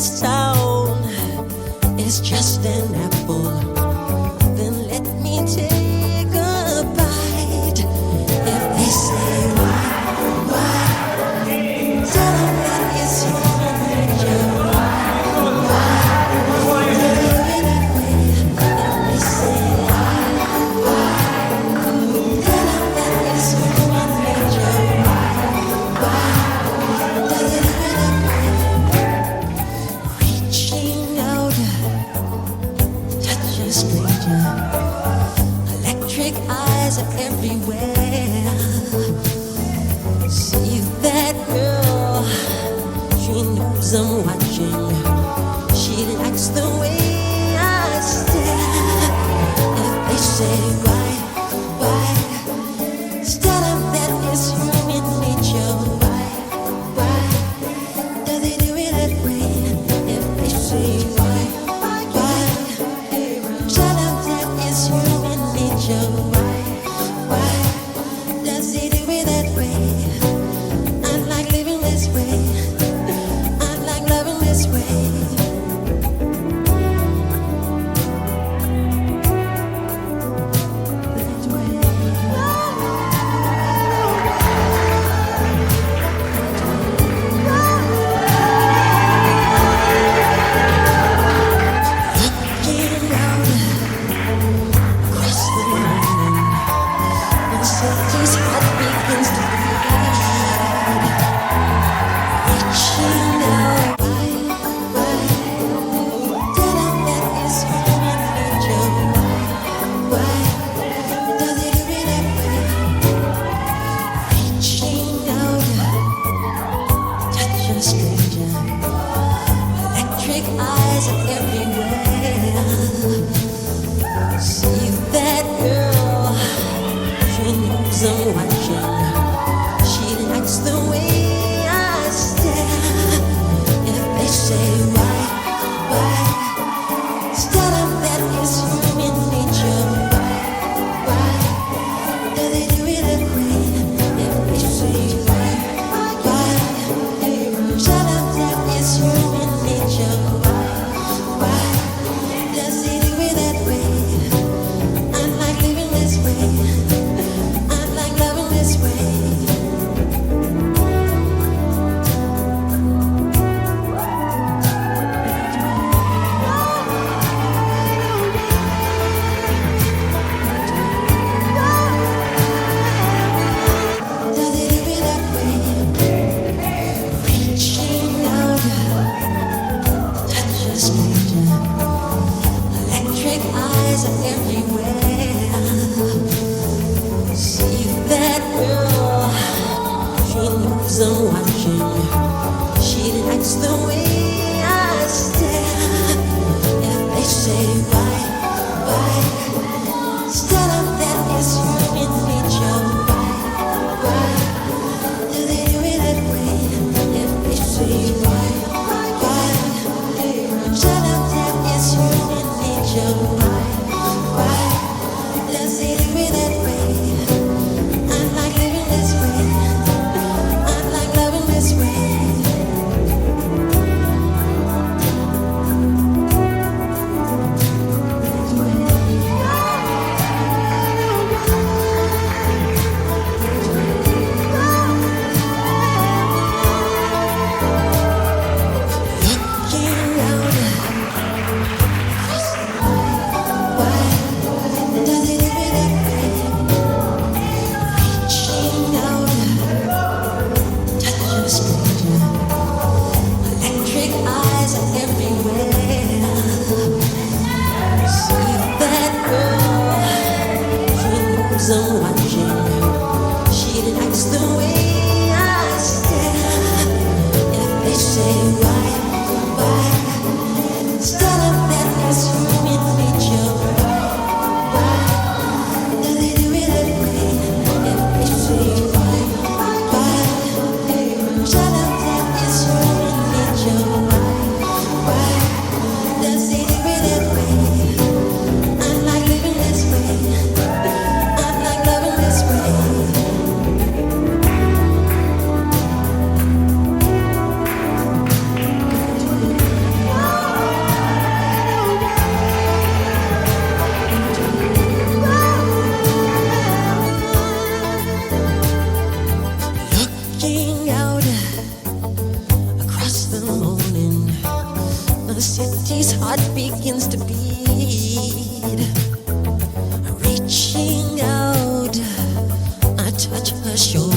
this town is just an apple, then let me take a bite. If they say why, tell them that it's human nature. Why, do it that way. If they say why, tell them that it's human nature. Why, does it do it that way? Reaching out, touch a stranger. Electric eyes are everywhere. See that girl, she knows I'm watching. She likes the way I stare. If they say why, tell them that it's human nature. Why, does it do it that way? If they say why, tell them that it's human nature. Why, does it do it that way? I like living this way. I like loving this way. That way. Looking out across the morning, when city's heart begins to bleed. Reaching out, tell them that it's human nature. Why, does it do it that way? Reaching out, touch a stranger. Electric eyes are everywhere. See that girl, she knows I'm watching. She likes the way I stare. If they say why, tell them that it's human nature. Why, does it do it that way? If they say why, tell them that it's human nature. Why, does it do it that way? I like living this way. I like loving this way. Does it do it that way? Reaching out, touch a stranger. Electric eyes are everywhere. See that girl, she knows I'm watching. She likes the way I stare. If they say why, tell them that it's human nature. Why, does it do it that way? If they say why, tell them that it's human nature. Why, does it do it that way? I like living this way. I like loving this way. That way. begins to beat. Reaching out, I touch her shoulder.